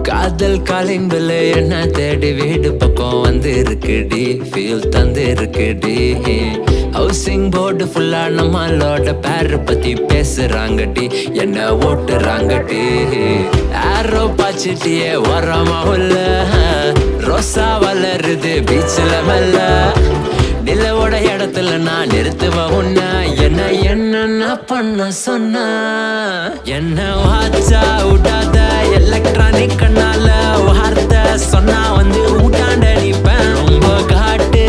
காதல் calling bell என்ன தேடி வீடு பக்கம் வந்து இருக்குடி, ஃபீல் தந்து இருக்குடி. ஹவுசிங் போர்டு ஃபுல்லா நம்மளோட பேர பத்தி பேசுறாங்கடி, என்ன ஓட்டுறாங்கடி. ஆரோ பாச்சிட்டியே ஓரமா உள்ள ரோசா வளருது பீச்சில் மெல்ல. நிலவோட இடத்துல நான் நிறுத்துவ உன்ன, என்ன என்ன பண்ண சொன்ன. என்ன வாச்சா விடாத எலக்ட்ரானிக் கண்ணால வார்த்தை சொன்னா வந்து ஊட்டாண்ட நிப்பேன். ரொம்ப காட்டு